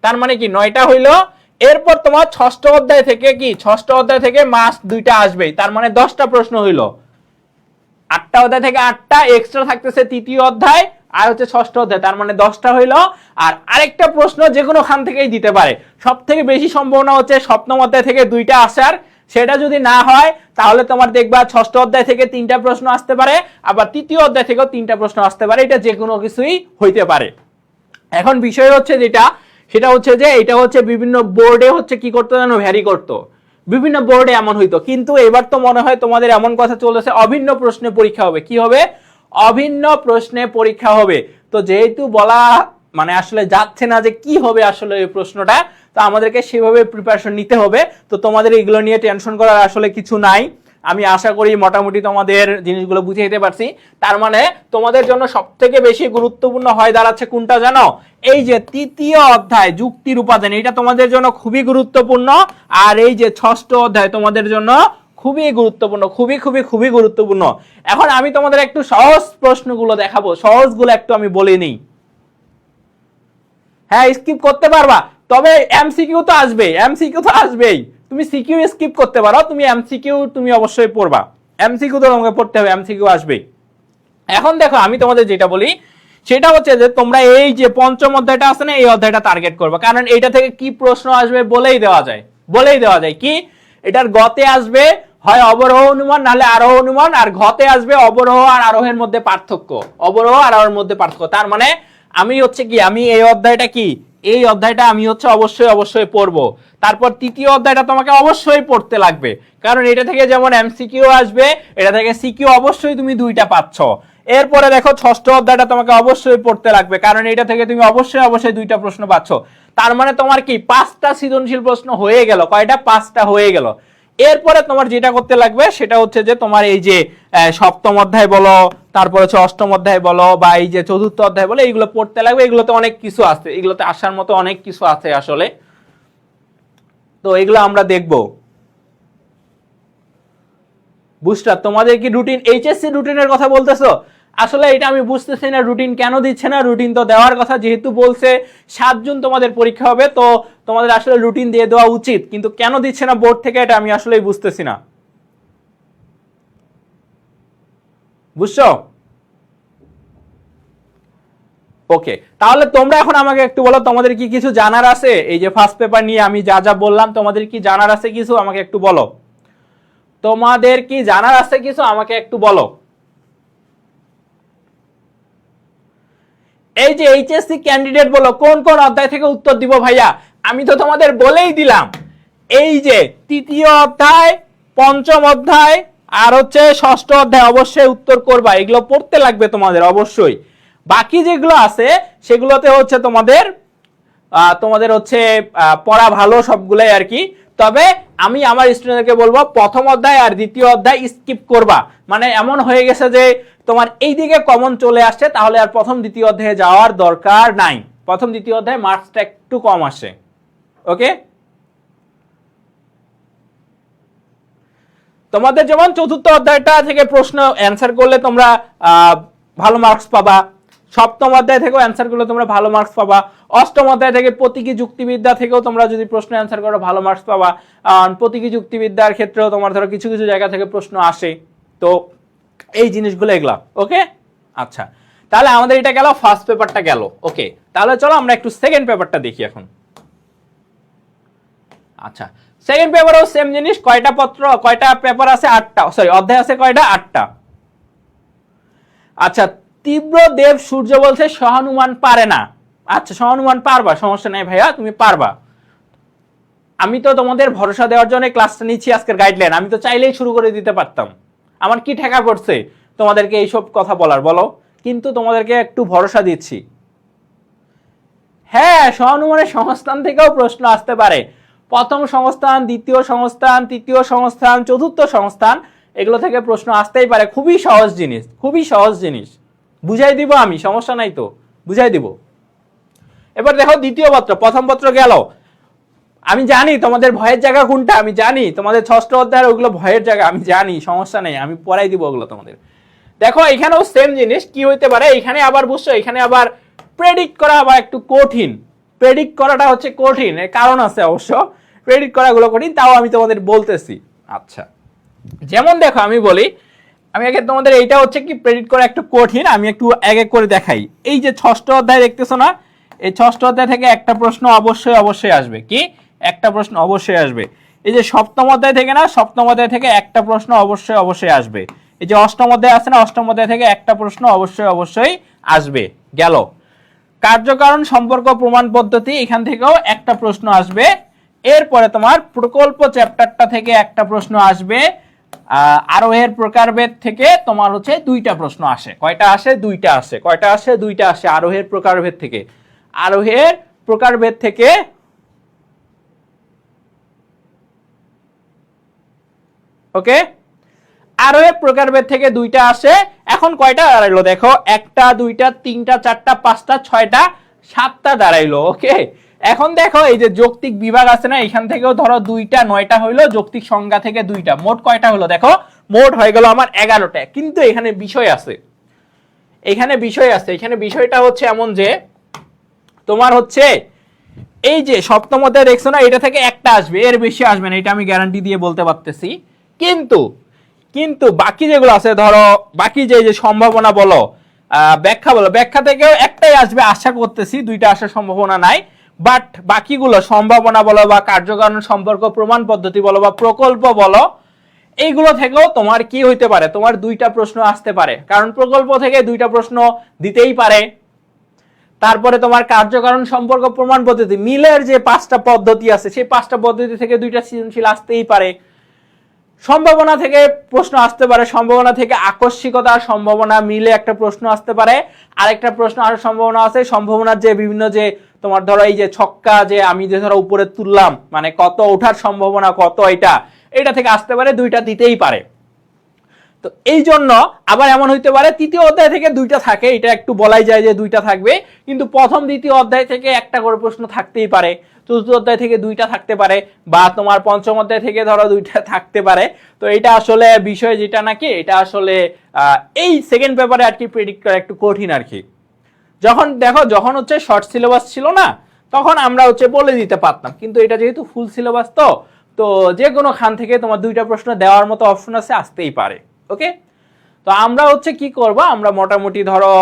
তার মানে কি 9টা হইলো। এরপর তোমার ষষ্ঠ অধ্যায় থেকে কি? ষষ্ঠ অধ্যায় থেকে মাস্ট 2টা আসবেই, তার মানে 10টা প্রশ্ন হইলো। 8টা অধ্যায় থেকে 8টা এক্সট্রা থাকতেছে তৃতীয় অধ্যায় আর হচ্ছে ষষ্ঠ অধ্যায়, তার মানে 10টা হইলো। আর আরেকটা প্রশ্ন যে কোনো খান থেকেই দিতে পারে। সব থেকে বেশি সম্ভাবনা হচ্ছে সপ্তম অধ্যায় থেকে 2টা আসার। সেটা যদি না হয় তাহলে তোমার দেখবা ষষ্ঠ অধ্যায় থেকে 3টা প্রশ্ন আসতে পারে, আবার তৃতীয় অধ্যায় থেকেও 3টা প্রশ্ন আসতে পারে। এটা যে কোনো কিছুই হইতে পারে। এখন বিষয় হচ্ছে যেটা, সেটা হচ্ছে যে এটা হচ্ছে বিভিন্ন বোর্ডে হচ্ছে কি করতো জানো, ভ্যারি করতো, বিভিন্ন বোর্ডে এমন হইতো। কিন্তু এবার তো মনে হয় তোমাদের এমন কথা চলেছে অভিন্ন প্রশ্নে পরীক্ষা হবে। কি হবে? অভিন্ন প্রশ্নে পরীক্ষা হবে। তো যেহেতু বলা মানে আসলে যাচ্ছে না যে কি হবে আসলে এই প্রশ্নটা, তো আমাদেরকে সেভাবে প্রিপারেশন নিতে হবে। তো তোমাদের এগুলো নিয়ে টেনশন করার আসলে কিছু নাই। আমি আশা করি মোটামুটি তোমাদের জিনিসগুলো বুঝাইতে পারছি। তার মানে তোমাদের জন্য সবথেকে বেশি গুরুত্বপূর্ণ হয় দাঁড়াচ্ছে কোনটা জানো? এই যে তৃতীয় অধ্যায় যুক্তির উপাদান, এটা তোমাদের জন্য খুবই গুরুত্বপূর্ণ। আর এই যে ষষ্ঠ অধ্যায় তোমাদের জন্য খুবই গুরুত্বপূর্ণ, খুবই খুবই খুবই গুরুত্বপূর্ণ। এখন আমি তোমাদের একটু সহজ প্রশ্নগুলো দেখাবো, সহজগুলো একটু আমি বলে নিই। হ্যাঁ, স্কিপ করতে পারবা, তবে এমসিকিউ তো আসবে, এমসিকিউ তো আসবেই। তুমি সিকিউ স্কিপ করতে পারো, তুমি এমসিকিউ তুমি অবশ্যই পড়বা। এমসিকিউ তো তোমাকে পড়তে হবে, এমসিকিউ আসবেই। এখন দেখো আমি তোমাদের যেটা বলি সেটা হচ্ছে যে তোমরা এই যে পঞ্চম অধ্যায়টা আছে না, এই অধ্যায়টা টার্গেট করবে। কারণ এটা থেকে কি প্রশ্ন আসবে বলেই দেওয়া যায়, বলেই দেওয়া যায়। কি এটার গতে আসবে হয় অবরোহ অনুমান, নাহলে আরোহ অনুমান, আর ঘতে আসবে অবরোহ আর আরোহের মধ্যে পার্থক্য, অবরোহ আর আরোহের মধ্যে পার্থক্য। তার মানে আমি হচ্ছে কি, আমি এই অধ্যায়টা কি, এই অধ্যায়টা আমি হচ্ছে অবশ্যই অবশ্যই পড়বো। তারপর তৃতীয় অধ্যায়টা তোমাকে অবশ্যই পড়তে লাগবে, কারণ এটা থেকে যেমন এমসিকিউ আসবে, এটা থেকে সিকিউ অবশ্যই তুমি দুইটা পাচ্ছ। এরপরে দেখো ষষ্ঠ অধ্যায়টা তোমাকে অবশ্যই পড়তে লাগবে, কারণ এটা থেকে তুমি অবশ্যই অবশ্যই দুইটা প্রশ্ন পাচ্ছ। তার মানে তোমার কি পাঁচটা সৃজনশীল প্রশ্ন হয়ে গেল। কয়টা? পাঁচটা হয়ে গেল। এরপরে তোমার যেটা করতে লাগবে সেটা হচ্ছে যে তোমার এই যে সপ্তম অধ্যায় বলো, তারপর হচ্ছে অষ্টম অধ্যায় বলো, বা এই যে চতুর্থ অধ্যায় বলো, এগুলো পড়তে লাগবে। এগুলোতে অনেক কিছু আছে, এগুলোতে আসার মতো অনেক কিছু আছে আসলে। তো এগুলো আমরা দেখব। বুঝটা, তোমাদের কি রুটিন, এইচএসসি রুটিনের কথা বলতেছো? আসলে এটা আমি বুঝতেছি না রুটিন কেন দিচ্ছে না। রুটিন তো দেওয়ার কথা, যেহেতু বলছে 7 জুন তোমাদের পরীক্ষা হবে, তো তোমাদের আসলে রুটিন দিয়ে দেওয়া উচিত, কিন্তু কেন দিচ্ছে না বোর্ড থেকে এটা আমি আসলেই বুঝতেছি না। বুঝছো? ওকে, তাহলে তোমরা এখন আমাকে একটু বলো তোমাদের কি কিছু জানার আছে এই যে ফার্স্ট পেপার নিয়ে আমি যা যা বললাম, তোমাদের কি জানার আছে কিছু? আমাকে একটু বলো, তোমাদের কি জানার আছে কিছু? আমাকে একটু বলো। এই যে এইচএসসি ক্যান্ডিডেট বলো কোন কোন অধ্যায় থেকে উত্তর দিব ভাইয়া? আমি তো তোমাদের বলেই দিলাম, এই যে তৃতীয় অধ্যায়, পঞ্চম অধ্যায় আর হচ্ছে ষষ্ঠ অধ্যায় অবশ্যই উত্তর করবা, এগুলো পড়তে লাগবে তোমাদের অবশ্যই। বাকি যেগুলো আছে সেগুলোতে হচ্ছে তোমাদের তোমাদের হচ্ছে পড়া ভালো সবগুলাই আর কি। তবে আমি আমার স্টুডেন্টকে বলবো প্রথম অধ্যায় আর দ্বিতীয় অধ্যায় স্কিপ করবা। মানে এমন হয়ে গেছে যে তোমার এই দিকে কমন চলে আসছে, তাহলে আর প্রথম দ্বিতীয় অধ্যায়ে যাওয়ার দরকার নাই। প্রথম দ্বিতীয় অধ্যায় মার্কসটা একটু কম আসে। ওকে, তোমাদের যেমন চতুর্থ অধ্যায়টা থেকে প্রশ্ন অ্যান্সার করলে তোমরা ভালো মার্কস পাবা, সপ্তম অধ্যায় থেকেও অ্যান্সার করলে তোমরা ভালো মার্কস পাবা, অষ্টম অধ্যায় থেকে প্রতীকী যুক্তিবিদ্যা থেকেও তোমরা যদি প্রশ্ন অ্যান্সার করো ভালো মার্কস পাবা। প্রতীকী যুক্তিবিদ্যার ক্ষেত্রেও তোমার ধরো কিছু কিছু জায়গা থেকে প্রশ্ন আসে। তো এই জিনিসগুলো এগুলা। ওকে, আচ্ছা, তাহলে আমাদের এটা গেল, ফার্স্ট পেপারটা গেল। ওকে, তাহলে চলো আমরা একটু সেকেন্ড পেপারটা দেখি এখন। আচ্ছা, সেকেন্ড পেপারও সেম জিনিস। কয়টা পত্র, কয়টা পেপার আছে? 8টা, সরি অধ্যায় আছে কয়টা? 8টা। আচ্ছা, তীব্র দেব সূর্য বলছে সহানুমান পারে না। আচ্ছা, সহানুমান পারবা, সমস্যা নেই ভাইয়া, তুমি পারবা। আমি তো তোমাদের ভরসা দেওয়ার জন্য ক্লাসটা নিচ্ছি, আজকের গাইডলাইন। আমি তো চাইলেই শুরু করে দিতে পারতাম, আমার কি ঠেকা পড়ছে তোমাদেরকে এইসব কথা বলার, বলো? কিন্তু তোমাদেরকে একটু ভরসা দিচ্ছি। হ্যাঁ, সহানুমানের সংস্থান থেকেও প্রশ্ন আসতে পারে। প্রথম সংস্থান, দ্বিতীয় সংস্থান, তৃতীয় সংস্থান, চতুর্থ সংস্থান, এগুলো থেকে প্রশ্ন আসতেই পারে। খুবই সহজ জিনিস, খুবই সহজ জিনিস, বুঝাই দিব আমি, সমস্যা নাই তো, বুঝাই দিব। এবার দেখো দ্বিতীয় পত্র, প্রথম পত্র গেল। আমি জানি তোমাদের ভয়ের জায়গা কোনটা, আমি জানি তোমাদের ষষ্ঠ অধ্যায়ের ওগুলো ভয়ের জায়গা, আমি জানি, সমস্যা নেই, আমি পড়াই দিব ওগুলো তোমাদের। দেখো এখানেও সেম জিনিস। কি হইতে পারে এখানে আবার, বুঝছো, এখানে আবার প্রেডিক্ট করা আবার একটু কঠিন। প্রেডিক্ট করাটা হচ্ছে কঠিন, এর কারণ আছে অবশ্য। প্রেডিক্ট করাগুলো কঠিন, তাও আমি তোমাদের বলতেছি। আচ্ছা, যেমন দেখো আমি বলি, আমি আগে তোমাদের এইটা হচ্ছে কি প্রেডিক্ট করা একটু কঠিন, আমি একটু এক এক করে দেখাই। এই যে ষষ্ঠ অধ্যায় দেখতেছো না, এই ষষ্ঠ অধ্যায় থেকে একটা প্রশ্ন অবশ্যই অবশ্যই আসবে। কি? একটা প্রশ্ন অবশ্যই আসবে। এই যে সপ্তম অধ্যায় থেকে না, সপ্তম অধ্যায় থেকে একটা প্রশ্ন অবশ্যই অবশ্যই আসবে। এই যে অষ্টম অধ্যায় আছে না, অষ্টম অধ্যায় থেকে একটা প্রশ্ন অবশ্যই অবশ্যই আসবে। গেল। কার্যকারণ সম্পর্ক প্রমাণ পদ্ধতি, এখান থেকেও একটা প্রশ্ন আসবে। এরপরে তোমার প্রকল্প চ্যাপ্টারটা থেকে একটা প্রশ্ন আসবে। আরোহের প্রকারভেদ থেকে তোমার হচ্ছে দুইটা প্রশ্ন আসে। কয়টা আসে? দুইটা আসে। কয়টা আসে? দুইটা আসে আরোহের প্রকারভেদ থেকে। আরোহের প্রকারভেদ থেকে ওকে, আরোহের প্রকারভেদ থেকে দুইটা আসে। এখন কয়টা দাঁড়াইলো দেখো, একটা, দুইটা, তিনটা, চারটা, পাঁচটা, ছয়টা, সাতটা দাঁড়াইলো। ওকে, এখন দেখো এই যে যৌক্তিক বিভাগ আছে না, এখান থেকেও ধরো দুইটা, নয়টা হইলো। যৌক্তিক সংজ্ঞা থেকে দুইটা, মোট কয়টা হলো দেখো, মোট হয়ে গেল আমার 11টা। কিন্তু এখানে বিষয় আছে, এখানে বিষয় আছে। এখানে বিষয়টা হচ্ছে এমন যে তোমার হচ্ছে এই যে সপ্তম অধ্যায় দেখছো না, এটা থেকে একটা আসবে, এর বেশি আসবে না, এটা আমি গ্যারান্টি দিয়ে বলতে পারতেছি। কিন্তু কিন্তু বাকি যেগুলো আছে, ধরো বাকি যে সম্ভাবনা বলো, ব্যাখ্যা বলো, ব্যাখ্যা থেকেও একটাই আসবে আশা করতেছি, দুইটা আসার সম্ভাবনা নাই। বাট বাকিগুলো সম্ভাবনা বলো বা কার্যকারণ সম্পর্ক প্রমাণ পদ্ধতি বলো বা প্রকল্প বলো, এইগুলো থেকেও তোমার কি হইতে পারে, তোমার দুইটা প্রশ্ন আসতে পারে। কারণ প্রকল্প থেকে দুইটা প্রশ্ন দিতেই পারে। তারপরে তোমার কার্যকারণ সম্পর্ক প্রমাণ পদ্ধতি মিলের যে 5টা পদ্ধতি আছে, সেই 5টা পদ্ধতি থেকে দুইটা সৃজনশীল আসতেই পারে। সম্ভাবনা থেকে প্রশ্ন আসতে পারে, সম্ভাবনা থেকে আকস্মিকতা সম্ভাবনা মিলে একটা প্রশ্ন আসতে পারে। আরেকটা প্রশ্ন আসার সম্ভাবনা আছে, সম্ভাবনার যে বিভিন্ন যে তোমার ধরো এই যে ছক্কা যে আমি যে ধরো উপরে তুললাম, মানে কত ওঠার সম্ভাবনা কত, এটা থেকে আসতে পারে, দুইটা দিতেই পারে। তো এই জন্য আবার এমন হইতে পারে তৃতীয় অধ্যায় থেকে দুইটা থাকে, এটা একটু বলাই যায় যে দুইটা থাকবে, কিন্তু প্রথম দ্বিতীয় অধ্যায় থেকে একটা করে প্রশ্ন থাকতেই পারে, চতুর্থ অধ্যায় থেকে দুইটা থাকতে পারে, বা তোমার পঞ্চম অধ্যায় থেকে ধরো দুইটা থাকতে পারে। তো এটা আসলে বিষয় যেটা নাকি, এটা আসলে এই সেকেন্ড পেপারে আর কি প্রেডিক্ট করা একটু কঠিন আর কি। যখন দেখো, যখন হচ্ছে শর্ট সিলেবাস ছিল না, তখন আমরা হচ্ছে বলে দিতে পারতাম, কিন্তু এটা যেহেতু ফুল সিলেবাস, তো যে কোনো খান থেকে তোমার দুইটা প্রশ্ন দেওয়ার মতো অপশন আছে, আসতেই পারে। ওকে, তো আমরা হচ্ছে কি করব, আমরা মোটামুটি ধরো,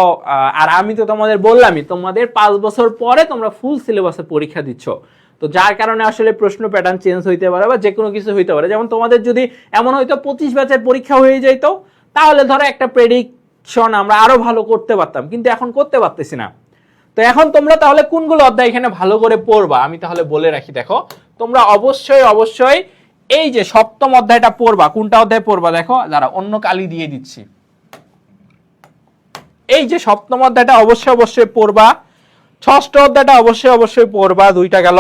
আর আমি তো তোমাদের বললামই, তোমাদের 5 বছর পরে তোমরা ফুল সিলেবাসে পরীক্ষা দিচ্ছ, তো যার কারণে আসলে প্রশ্ন প্যাটার্ন চেঞ্জ হইতে পারে বা যে কোনো কিছু হইতে পারে। যেমন তোমাদের যদি এমন হয়তো 25 ব্যাচের পরীক্ষা হয়ে যেত, তাহলে ধরো একটা প্রেডিকশন আমরা আরো ভালো করতে পারতাম, কিন্তু এখন করতে পারতেছি না। তো এখন তোমরা তাহলে কোনগুলো অধ্যায় এখানে ভালো করে পড়বা, আমি তাহলে বলে রাখি। দেখো, তোমরা অবশ্যই অবশ্যই এই যে সপ্তম অধ্যায়টা পড়বা। কোনটা অধ্যায় পড়বা দেখো, যারা অন্য কালি দিয়ে দিচ্ছি, এই যে সপ্তম অধ্যায়টা অবশ্যই অবশ্যই পড়বা। ষষ্ঠ অধ্যায়টা অবশ্যই অবশ্যই পড়বা, দুইটা গেল।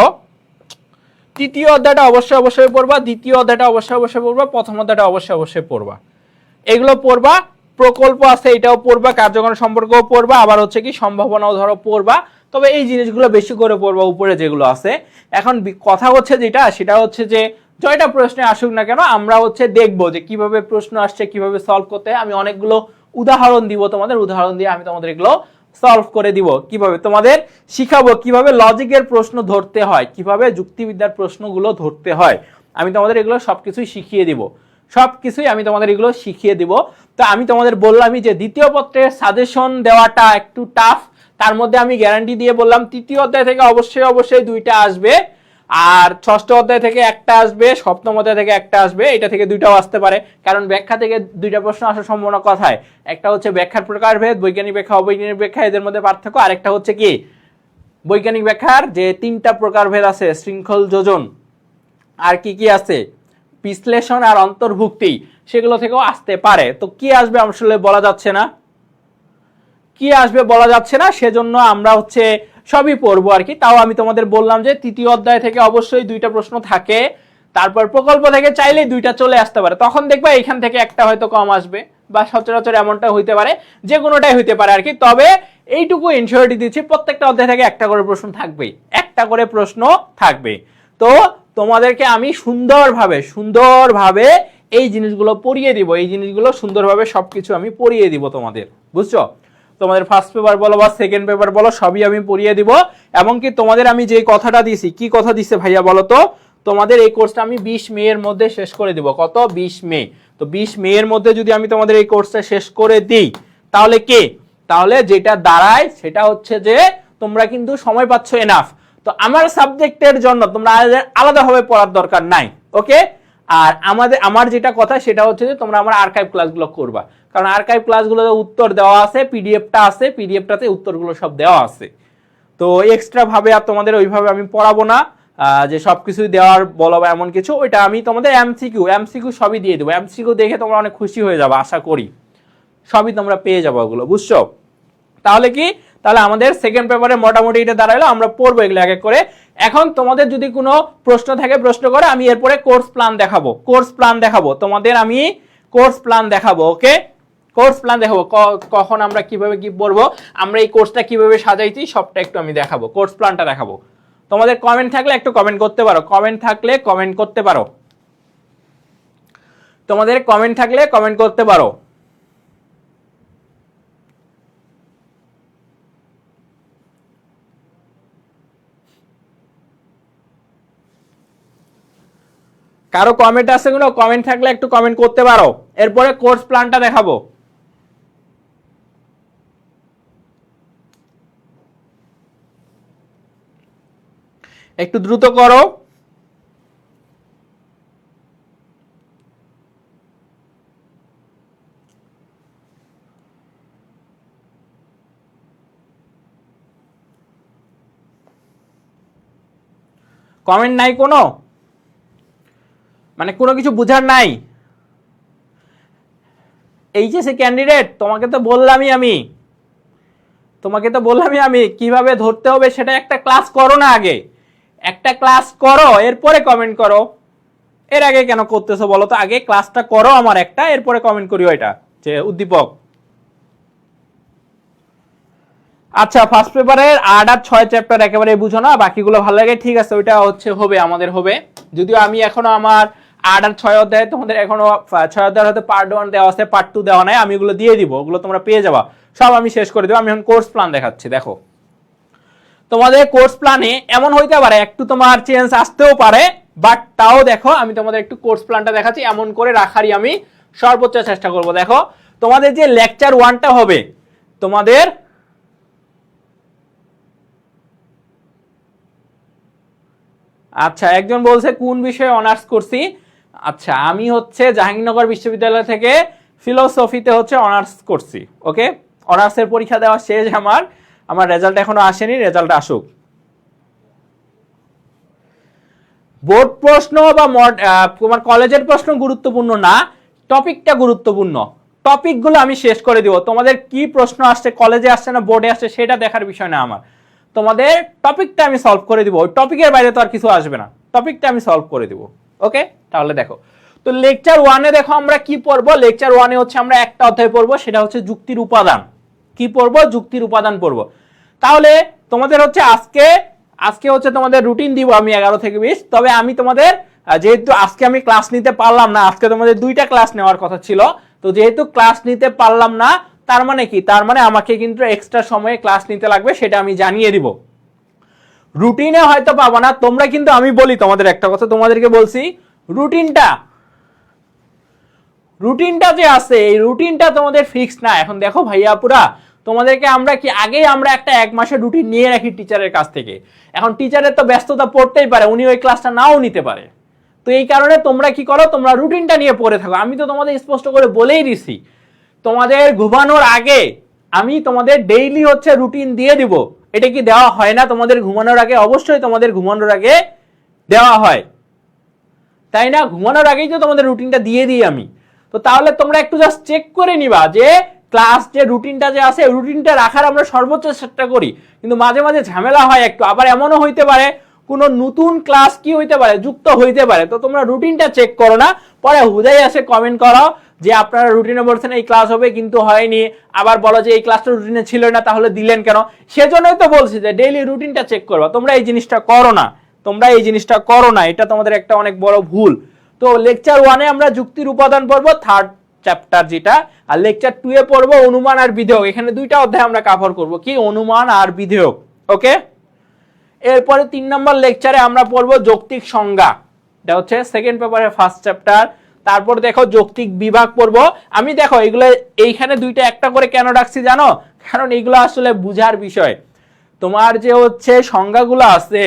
তৃতীয় অধ্যায়টা অবশ্যই অবশ্যই পড়বা, দ্বিতীয় অধ্যায়টা অবশ্যই অবশ্যই পড়বা, প্রথম অধ্যায়টা অবশ্যই অবশ্যই পড়বা। এগুলো পড়বা। প্রকল্প আছে, এটাও পড়বা, কার্যকারণ সম্পর্কও পড়বা, আবার হচ্ছে কি সম্ভাবনাও ধরো পড়বা। তবে এই জিনিসগুলো বেশি করে পড়বা, উপরে যেগুলো আছে। এখন কথা হচ্ছে যেটা, সেটা হচ্ছে যে জয়টা প্রশ্নে আসুক না কেন, আমরা হচ্ছে দেখবো যে কিভাবে প্রশ্ন আসছে, কিভাবে সলভ করতে হয়। আমি অনেকগুলো উদাহরণ দিব তোমাদের, উদাহরণ দিয়ে আমি তোমাদের এগুলো সলভ করে দিব, কিভাবে তোমাদের শিখাবো কিভাবে লজিকের প্রশ্ন ধরতে হয়, কিভাবে যুক্তিবিদ্যার প্রশ্নগুলো ধরতে হয়। আমি তোমাদের এগুলো সবকিছুই শিখিয়ে দিব, সবকিছুই আমি তোমাদের এগুলো শিখিয়ে দিব। তো আমি তোমাদের বললামই যে দ্বিতীয় পত্রের সাজেশন দেওয়াটা একটু টাফ, তার মধ্যে আমি গ্যারান্টি দিয়ে বললাম তৃতীয় অধ্যায় থেকে অবশ্যই অবশ্যই দুইটা আসবে, আর ষষ্ঠ অধ্যায় থেকে একটা আসবে, সপ্তম অধ্যায় থেকে একটা আসবে, এটা থেকে দুইটাও আসতে পারে। কারণ ব্যাখ্যা থেকে দুইটা প্রশ্ন আসার সম্ভাবনা কথায়, একটা হচ্ছে ব্যাখ্যার প্রকারভেদ, বৈজ্ঞানিক ব্যাখ্যা, অবৈজ্ঞানিক ব্যাখ্যা, এদের মধ্যে পার্থক্য। আরেকটা হচ্ছে কি বৈজ্ঞানিক ব্যাখ্যার যে 3টা প্রকারভেদ আছে, শৃঙ্খল, যোজন, আর কি কি আছে, বিশ্লেষণ আর অন্তর্ভুক্তি, সেগুলো থেকেও আসতে পারে। তো কি আসবে আসলে বলা যাচ্ছে না, কি আসবে বলা যাচ্ছে না, সেজন্য আমরা হচ্ছে সবই পড়বো আর কি। তাও আমি তোমাদের বললাম যে তৃতীয় অধ্যায় থেকে অবশ্যই দুইটা প্রশ্ন থাকে, তারপর প্রকল্প থেকে চাইলেই দুইটা চলে আসতে পারে। তখন দেখবা এখান থেকে একটা হয়তো কম আসবে, বা সচরাচর এমনটা হইতে পারে, যে কোনোটাই হইতে পারে আর কি। তবে এইটুকু ইনশিওরিটি দিচ্ছি, প্রত্যেকটা অধ্যায় থেকে একটা করে প্রশ্ন থাকবেই, একটা করে প্রশ্ন থাকবে। তো তোমাদেরকে আমি সুন্দরভাবে এই জিনিসগুলো পড়িয়ে দিব, এই জিনিসগুলো সুন্দরভাবে সবকিছু আমি পড়িয়ে দিব তোমাদের, বুঝছো? তোমাদের ফার্স্ট পেপার বলো বা সেকেন্ড পেপার বলো, সবই আমি পড়িয়ে দিব। এমনকি তোমাদের আমি যে কথাটা দিছি, কি কথা দিছে ভাইয়া বলো তো, তোমাদের এই কোর্সটা আমি 20 মে এর মধ্যে শেষ করে দিব। কত? 20 মে। তো 20 মে এর মধ্যে যদি আমি তোমাদের এই কোর্সটা শেষ করে দিই, তাহলে যেটা দাঁড়ায় সেটা হচ্ছে যে তোমরা কিন্তু সময় পাচ্ছ এনাফ। তো আমার সাবজেক্টের জন্য তোমরা আলাদাভাবে পড়ার দরকার নাই, ওকে? আর আমার যেটা কথা সেটা হচ্ছে যে তোমরা আমার আর্কাইভ ক্লাসগুলো করবা, কারণ আর্কাইভ ক্লাসগুলোতে উত্তর দেওয়া আছে, পিডিএফটা আছে, পিডিএফটাতে উত্তরগুলো সব দেওয়া আছে। তো এক্সট্রা ভাবে আর তোমাদের ওইভাবে আমি পড়াবো না, যে সবকিছু দেওয়ার বলো বা এমন কিছু, ওইটা আমি তোমাদের এমসিকিউ সবই দিয়ে দেবো। এমসিকিউ দেখে তোমরা অনেক খুশি হয়ে যাবে আশা করি, সবই তোমরা পেয়ে যাবো ওগুলো, বুঝছো? তাহলে কি, তাহলে আমাদের সেকেন্ড পেপারে মোটামুটি এটা দাঁড়ালো, আমরা পড়বো এগুলো এক এক করে। এখন তোমাদের যদি কোনো প্রশ্ন থাকে প্রশ্ন করে, আমি এরপরে কোর্স প্ল্যান দেখাবো তোমাদের, আমি কোর্স প্ল্যান দেখাবো। ওকে, কোর্স প্ল্যান দেখাবো, কখন আমরা কিভাবে কি পড়বো, আমরা এই কোর্সটা কিভাবে সাজাইছি সবটা একটু আমি দেখাবো, কোর্স প্ল্যানটা দেখাবো। তোমাদের কমেন্ট থাকলে একটু কমেন্ট করতে পারো, তোমাদের কমেন্ট থাকলে কমেন্ট করতে পারো। কারো কমেন্ট আছে কোনো? কমেন্ট থাকলে একটু কমেন্ট করতে পারো, এরপরে কোর্স প্ল্যানটা দেখাবো। একটু দ্রুত করো। কমেন্ট নাই কোনো, মানে কোনো কিছু বুঝার নাই? এইচএসসি ক্যান্ডিডেট, তোমাকে তো বললামই আমি কিভাবে ধরতে হবে সেটা একটা ক্লাস করো না, আগে একটা ক্লাস করো এরপরে কমেন্ট করো। এর আগে কেন করতেছো বলো তো? আগে ক্লাসটা করো আমার একটা, এরপরে কমেন্ট করিও এটা যে উদ্দীপক। আচ্ছা, ফার্স্ট পেপারের 8 আর 6 চ্যাপ্টার একেবারে বুঝো না, বাকিগুলো ভালো লাগে, ঠিক আছে, ওইটা হচ্ছে হবে আমাদের হবে। যদিও আমি এখনো আমার 8 আর 6 অধ্যায়, তোমাদের এখনো 6 অধ্যায় হতে পার্ট 1 দেওয়া আছে, পার্ট 2 দেওয়া নাই, আমি এগুলো দিয়ে দিব, ওগুলো তোমরা পেয়ে যাবা, সব আমি শেষ করে দেবো। আমি এখন কোর্স প্ল্যান দেখাচ্ছি, দেখো তোমাদের কোর্স প্ল্যানে এমন হইতে পারে একটু তোমার চেঞ্জ আসতেও পারে, বাট তাও দেখো আমি তোমাদের একটু কোর্স প্ল্যানটা দেখাচ্ছি, এমন করে রাখারই আমি সর্বোচ্চ চেষ্টা করব। দেখো তোমাদের যে লেকচার 1টা হবে, তোমাদের আচ্ছা একজন বলছে কোন বিষয়ে অনার্স করছি। আচ্ছা, আমি হচ্ছে জাহাঙ্গীরনগর বিশ্ববিদ্যালয় থেকে ফিলোসফিতে হচ্ছে অনার্স করছি। ওকে, অনার্সের পরীক্ষা দেওয়া শেষ, আমার রেজাল্ট এখনো আসেনি, রেজাল্ট আসুক। বোর্ড প্রশ্ন বা তোমার কলেজের প্রশ্ন গুরুত্বপূর্ণ না, টপিকটা গুরুত্বপূর্ণ। টপিকগুলো আমি শেষ করে দিব, তোমাদের কি প্রশ্ন আসছে, কলেজে আসছে না বোর্ডে আসছে সেটা দেখার বিষয় না আমার, তোমাদের টপিকটা আমি সলভ করে দিব, ওই টপিকের বাইরে তো আর কিছু আসবে না, টপিকটা আমি সলভ করে দিব। ওকে, তাহলে দেখো তো লেকচার 1-এ দেখো আমরা কি পড়বো। লেকচার 1-এ হচ্ছে আমরা একটা অধ্যায় পড়বো, সেটা হচ্ছে যুক্তির উপাদান। কি পড়বো? যুক্তির উপাদান পড়বো। তাহলে তোমাদের হচ্ছে আজকে হচ্ছে তোমাদের রুটিন দিব আমি 11 থেকে 20। তবে আমি তোমাদের যেহেতু আজকে আমি ক্লাস নিতে পারলাম না, আজকে তোমাদের 2টা ক্লাস নেওয়ার কথা ছিল, তো যেহেতু ক্লাস নিতে পারলাম না, তার মানে কি, তার মানে আমাকে কিন্তু এক্সট্রা সময়ে ক্লাস নিতে লাগবে, সেটা আমি জানিয়ে দিব। রুটিনে হয়তো পাবো না তোমরা, কিন্তু আমি বলি তোমাদের একটা কথা, তোমাদেরকে বলছি রুটিনটা যে আছে, এই রুটিনটা তোমাদের ফিক্সড না। এখন দেখো ভাইয়া পুরা তোমাদেরকে আমরা কি আগেই আমরা একটা 1 মাসের রুটিন নিয়ে রাখি টিচারের কাছ থেকে। এখন টিচারের তো ব্যস্ততা পড়তেই পারে, উনি ওই ক্লাসটা নাও নিতে পারে, তো এই কারণে তোমরা কি করো, তোমরা রুটিনটা নিয়ে পড়ে থাকো। আমি তো তোমাদের স্পষ্ট করে বলেই দিছি, তোমাদের ঘুমানোর আগে আমি তোমাদের ডেইলি হচ্ছে রুটিন দিয়ে দিব। এটা কি দেওয়া হয় না তোমাদের ঘুমানোর আগে? অবশ্যই তোমাদের ঘুমানোর আগে দেওয়া হয়, তাই না? ঘুমানোর আগেই তো তোমাদের রুটিনটা দিয়ে দিই আমি। তো তাহলে তোমরা একটু জাস্ট চেক করে নিবা যে ক্লাস যে রুটিনটা যে আছে, রুটিনটা রাখার আমরা সর্বোচ্চ চেষ্টা করি, কিন্তু মাঝে মাঝে ঝামেলা হয় একটু, আবার এমনও হইতে পারে কোনো নতুন ক্লাস কি হইতে পারে, যুক্ত হইতে পারে, তো তোমরা রুটিনটা চেক করো না, পরে হুদাই আসে কমেন্ট করো যে আপনারা রুটিনে বলছেন এই ক্লাস হবে কিন্তু হয়নি, আবার বলো যে এই ক্লাসটা রুটিনে ছিল না তাহলে দিলেন কেন। সেজন্যই তো বলছি যে ডেইলি রুটিনটা চেক করবা। তোমরা এই জিনিসটা করো না, এটা তোমাদের একটা অনেক বড় ভুল। তো লেকচার 1-এ আমরা যুক্তির উপাদান পড়বো, 3rd চ্যাপ্টার যেটা, আর লেকচার 2-এ পড়বো অনুমান আর বিধেয়ক। এখানে 2টা অধ্যায় আমরা কভার করব, কি অনুমান আর বিধেয়ক। ওকে, এরপরে 3 নম্বর লেকচারে আমরা পড়বো যৌক্তিক সংজ্ঞা, এটা হচ্ছে সেকেন্ড পেপারের 1st চ্যাপ্টার। তারপর দেখো যৌক্তিক বিভাগ পড়বো আমি। দেখো এগুলো এইখানে 2টা একটা করে কেন রাখছি জানো? কারণ এগুলো আসলে বুঝার বিষয়। তোমার যে হচ্ছে সংজ্ঞাগুলো আছে,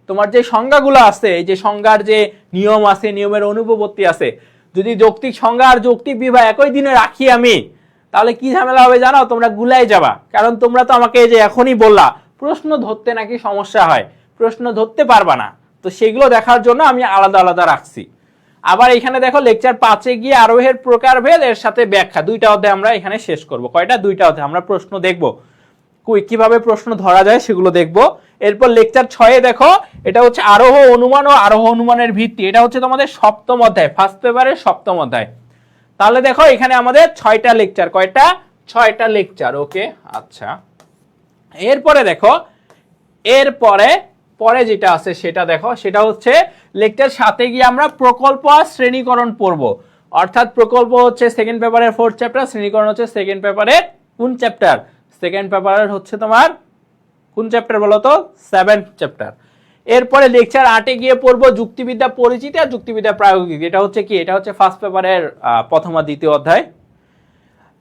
তোমার যে সংজ্ঞাগুলো আছে, এই যে সংজ্ঞার যে নিয়ম আছে, নিয়মের অনুপপত্তি আছে, যদি যৌক্তিক সংজ্ঞা আর যৌক্তিক বিভাগ একই দিনে রাখি আমি, তাহলে কি ঝামেলা হবে জানো, তোমরা গুলাই যাবা। কারণ তোমরা তো আমাকে এই যে এখনই বললা প্রশ্ন ধরতে নাকি সমস্যা হয়, প্রশ্ন ধরতে পারবা না, তো সেগুলো দেখার জন্য আমি আলাদা আলাদা রাখছি। আবার এখানে দেখো লেকচার 5-এ গিয়ে আরোহের প্রকারভেদ এর সাথে ব্যাখ্যা, দুইটা অধ্যায় আমরা এখানে শেষ করব। কয়টা? দুইটা অধ্যায়। আমরা প্রশ্ন দেখব, কিভাবে প্রশ্ন ধরা যায় সেগুলো দেখব। এরপর লেকচার 6-এ দেখো, এটা হচ্ছে আরোহ অনুমান ও আরোহ অনুমানের ভিত্তি। এটা হচ্ছে তোমাদের সপ্তম অধ্যায়, ফার্স্ট পেপারের সপ্তম অধ্যায়। তাহলে দেখো এখানে আমাদের 6টা লেকচার। কয়টা? 6টা লেকচার। ওকে, আচ্ছা। এরপরে দেখো, এরপরে পরে যেটা আছে সেটা দেখো, সেটা হচ্ছে লেকচার 7-এ গিয়ে আমরা প্রকল্প আর শ্রেণীকরণ পড়ব। অর্থাৎ প্রকল্প হচ্ছে সেকেন্ড পেপারের 4th চ্যাপ্টার, শ্রেণীকরণ হচ্ছে সেকেন্ড পেপারের কোন চ্যাপ্টার? সেকেন্ড পেপারের হচ্ছে তোমার কোন চ্যাপ্টার বলো তো? 7th chapter. এরপরে লেকচার 8-এ গিয়ে পড়বো যুক্তিবিদ্যা পরিচিতি আর যুক্তিবিদ্যা প্রায়োগিক। এটা হচ্ছে কি? এটা হচ্ছে ফার্স্ট পেপারের প্রথম আর দ্বিতীয় অধ্যায়।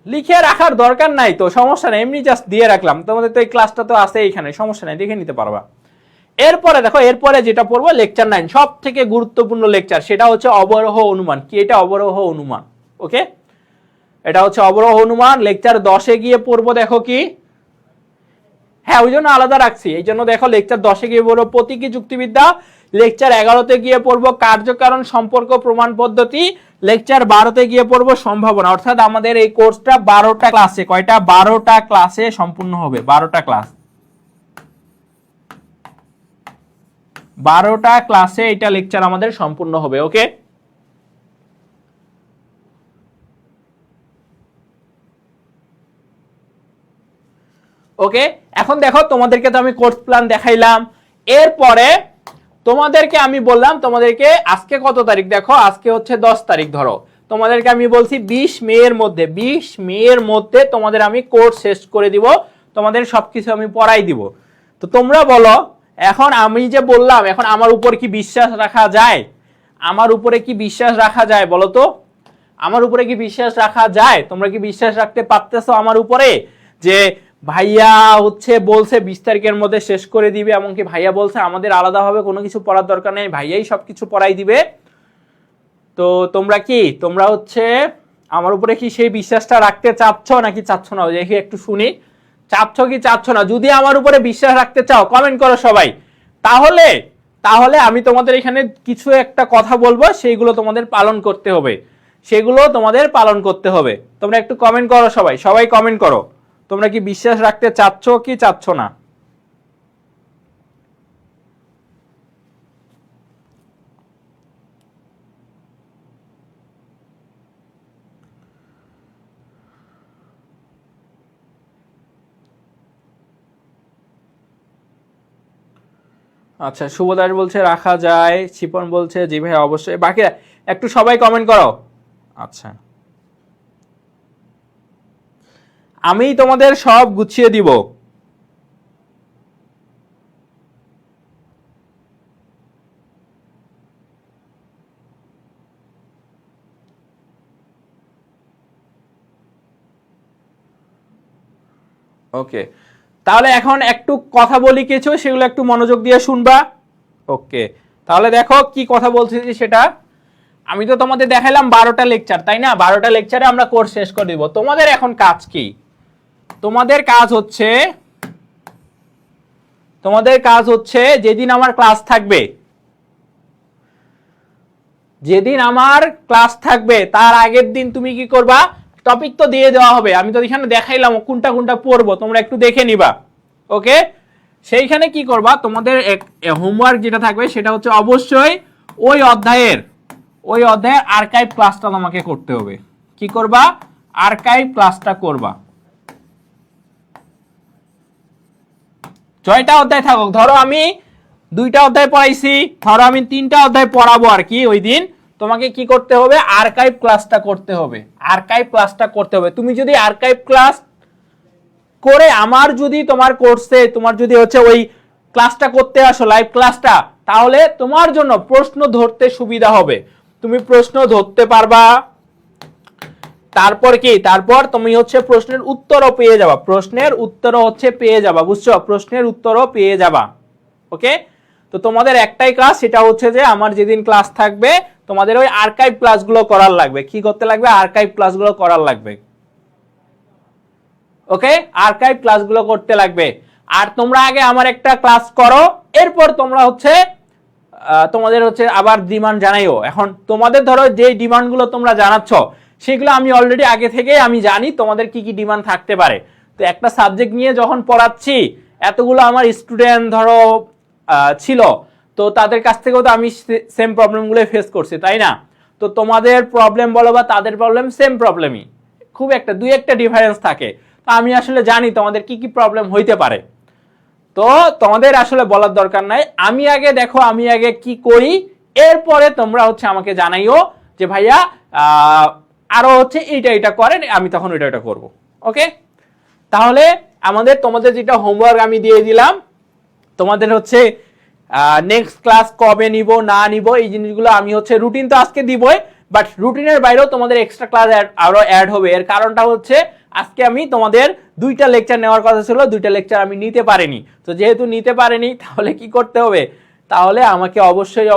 লিখে রাখার দরকার নাই তো, সমস্যা নেই, এমনি জাস্ট দিয়ে রাখলাম। তোমাদের তো এই ক্লাসটা তো আছে এইখানে, সমস্যা নেই, দেখে নিতে পারবা। এরপরে দেখো, এরপরে যেটা পড়বো লেকচার 9, সব থেকে গুরুত্বপূর্ণ লেকচার, সেটা হচ্ছে অবরোহ অনুমান। কি এটা? অবরোহ অনুমান। ওকে, এটা হচ্ছে অবরোহ অনুমান। লেকচার 10-এ গিয়ে পড়বো দেখো কি, হ্যাঁ ওই জন্য আলাদা রাখছি, এই জন্য দেখো লেকচার 10-এ গিয়ে পড়বো প্রতীকী যুক্তিবিদ্যা, লেকচার 11-তে গিয়ে পড়বো কার্যকারণ সম্পর্ক প্রমাণ পদ্ধতি, লেকচার 12-তে গিয়ে পড়বো সম্ভাবনা। অর্থাৎ আমাদের এই কোর্সটা 12টা ক্লাসে, কয়টা? 12টা ক্লাসে সম্পূর্ণ হবে। 12টা ক্লাস, 12টা ক্লাসে এটা লেকচার আমাদের সম্পূর্ণ হবে। ওকে, ওকে। এখন দেখো, তোমাদেরকে তো আমি কোর্স প্ল্যান দেখাইলাম। এরপরে তোমাদেরকে আমি বললাম, তোমাদেরকে আজকে কত তারিখ? দেখো আজকে হচ্ছে 10 তারিখ। ধরো তোমাদেরকে আমি বলছি 20 মে এর মধ্যে, 20 মে এর মধ্যে তোমাদের আমি কোর্স শেষ করে দিব, তোমাদের সবকিছু আমি পড়াই দিব। তো তোমরা বলো, এখন আমি যে বললাম, এখন আমার উপর কি বিশ্বাস রাখা যায়? আমার উপরে কি বিশ্বাস রাখা যায় বলো তো? আমার উপরে কি বিশ্বাস রাখা যায়? তোমরা কি বিশ্বাস রাখতে পারতেছো আমার উপরে যে ভাইয়া হচ্ছে বলছে 20 তারিখের মধ্যে শেষ করে দিবে, এমনকি ভাইয়া বলছে আমাদের আলাদাভাবে কোনো কিছু পড়ার দরকার নেই, ভাইয়াই সবকিছু পড়াই দিবে? তো তোমরা কি, তোমরা হচ্ছে আমার উপরে কি সেই বিশ্বাসটা রাখতে চাচ্ছ নাকি চাচ্ছ না? দেখি একটু শুনি, চাচ্ছ কি চাচ্ছ না? যদি আমার উপরে বিশ্বাস রাখতে চাও কমেন্ট করো সবাই। তাহলে তাহলে আমি তোমাদের এখানে কিছু একটা কথা বলবো, সেইগুলো তোমাদের পালন করতে হবে, সেগুলো তোমাদের পালন করতে হবে। তোমরা একটু কমেন্ট করো সবাই, সবাই কমেন্ট করো, তোমরা কি বিশ্বাস রাখতে চাচ্ছ কি চাচ্ছ না? আচ্ছা, শুভদাস বলছে রাখা যায়, শিপন বলছে জি ভাই অবশ্যই। বাকি একটু সবাই কমেন্ট করো। আচ্ছা, আমি তোমাদের সব গুছিয়ে দিব। ওকে, তাহলে এখন একটু কথা বলি কিছু, সেগুলো একটু মনোযোগ দিয়ে শুনবা। ওকে, তাহলে দেখো কি কথা বলছি সেটা। আমি তো তোমাদের দেখাইলাম 12টা লেকচার, তাই না? 12টা লেকচারে আমরা কোর্স শেষ করে দিব। তোমাদের এখন কাজ কি? তোমাদের কাজ হচ্ছে যেদিন আমার ক্লাস থাকবে, যেদিন আমার ক্লাস থাকবে তার আগের দিন তুমি কি করবা? টপিক তো দিয়ে দেওয়া হবে, আমি তো এখানে দেখাইলাম কোনটা কোনটা পড়বো, তোমরা একটু দেখে নিবা। ওকে, সেইখানে কি করবা? তোমাদের হোমওয়ার্ক যেটা থাকবে সেটা হচ্ছে অবশ্যই ওই অধ্যায়ের আর্কাইভ ক্লাসটা তোমাকে করতে হবে। কি করবা? আর্কাইভ ক্লাসটা করবা। ছয়টা অধ্যায় থাকুক, ধরো আমি 2টা অধ্যায় পড়াইছি, ধরো আমি 3টা অধ্যায় পড়াবো আর কি, ওই দিন তোমাকে কি করতে হবে? আর্কাইভ ক্লাসটা করতে হবে। আর্কাইভ ক্লাসটা করতে হবে। তুমি যদি আর্কাইভ ক্লাস করে আমার যদি তোমার কোর্সে তোমার যদি হচ্ছে ওই ক্লাসটা করতে আসো, লাইভ ক্লাসটা, তাহলে তোমার জন্য প্রশ্ন ধরতে সুবিধা হবে, তুমি প্রশ্ন ধরতে পারবা। তারপর কি? তারপর তুমি হচ্ছে প্রশ্নের উত্তরও পেয়ে যাবা, প্রশ্নের উত্তরও হচ্ছে পেয়ে যাবা, বুঝছো? প্রশ্নের উত্তরও পেয়ে যাবা। ওকে, তো তোমাদের একটাই কাজ, সেটা হচ্ছে যে আমার যেদিন ক্লাস থাকবে তোমাদের ওই আর্কাইভ ক্লাসগুলো করার লাগবে। কি করতে লাগবে? আর্কাইভ ক্লাসগুলো করার লাগবে। ওকে, আর্কাইভ ক্লাসগুলো করতে লাগবে। আর তোমরা আগে আমার একটা ক্লাস করো, এরপর তোমরা হচ্ছে তোমাদের হচ্ছে আবার ডিমান্ড জানাইও। এখন তোমাদের ধরো যে ডিমান্ডগুলো তোমরা জানাচ্ছ সেগুলো আমি অলরেডি আগে থেকে আমি জানি তোমাদের কি কি ডিমান্ড থাকতে পারে। তো একটা সাবজেক্ট নিয়ে যখন পড়াচ্ছি, এতগুলো আমার স্টুডেন্ট ধরো ছিল, তো তাদের কাছ থেকেও তো আমি সেম প্রবলেমগুলো ফেস করছি, তাই না? তো তোমাদের প্রবলেম বলো বা তাদের প্রবলেম সেম প্রবলেমই, খুব একটা দুই একটা ডিফারেন্স থাকে। তো আমি আসলে জানি তোমাদের কি কি প্রবলেম হইতে পারে, তো তোমাদের আসলে বলার দরকার নাই। আমি আগে দেখো আমি আগে কি করি, এরপরে তোমরা হচ্ছে আমাকে জানাইও যে ভাইয়া আরো হচ্ছে এইটা এটা করেন, আমি তখন ওইটা এটা করবো। ওকে, তাহলে তোমাদের যেটা হোমওয়ার্ক আমি দিয়ে দিলাম, তোমাদের হচ্ছে নেক্সট ক্লাস কবে নিব না নিব এই জিনিসগুলো আমি হচ্ছে রুটিন তো আজকে দিবই, বাট রুটিনের বাইরেও তোমাদের এক্সট্রা ক্লাস আরো অ্যাড হবে। এর কারণটা হচ্ছে আজকে আমি তোমাদের 2টা লেকচার নেওয়ার কথা ছিল, 2টা লেকচার আমি নিতে পারিনি। তো যেহেতু নিতে পারিনি, তাহলে কি করতে হবে? তাহলে আমাকে অবশ্যই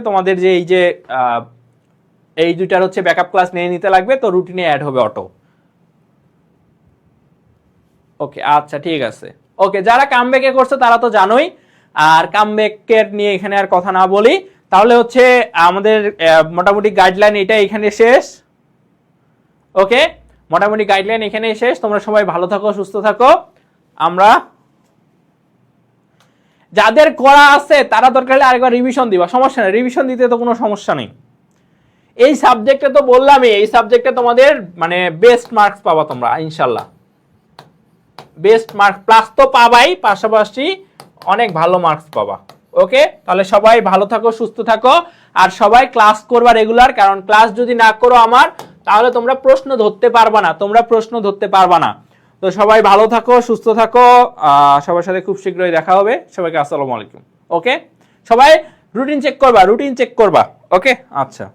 তোমাদের যে এই 2টার হচ্ছে ব্যাকআপ ক্লাস নিয়ে নিতে লাগবে, তো রুটিনে অ্যাড হবে অটো। ওকে, আচ্ছা ঠিক আছে। ওকে, যারা কামব্যাকে করছে তারা তো জানোই, আর কামব্যাকের নিয়ে এখানে আর কথা না বলি। তাহলে হচ্ছে আমাদের মোটামুটি গাইডলাইন এটা এখানে শেষ। ওকে, মোটামুটি গাইডলাইন এখানে শেষ। তোমরা সবাই ভালো থাকো, সুস্থ থাকো। আমরা যাদের করা আছে তারা দরকার হলে আরেকবার রিভিশন দিবা, সমস্যা নেই, রিভিশন দিতে তো কোনো সমস্যা নেই। এই সাবজেক্টে তো বললামই, এই সাবজেক্টে তোমাদের মানে বেস্ট মার্কস পাবা তোমরা ইনশাল্লাহ, বেস্ট মার্কস প্লাস তো পাবাই, পাশাপাশি অনেক ভালো মার্কস পাবা। ওকে, তাহলে সবাই ভালো থাকো, সুস্থ থাকো, আর সবাই ক্লাস করবা রেগুলার, কারণ ক্লাস যদি না করো আমার, তাহলে তোমরা প্রশ্ন ধরতে পারবা না। তো সবাই ভালো থাকো, সুস্থ থাকো, সবার সাথে খুব শীঘ্রই দেখা হবে। সবাইকে আসসালামু আলাইকুম। ওকে, সবাই রুটিন চেক করবা। ওকে, আচ্ছা।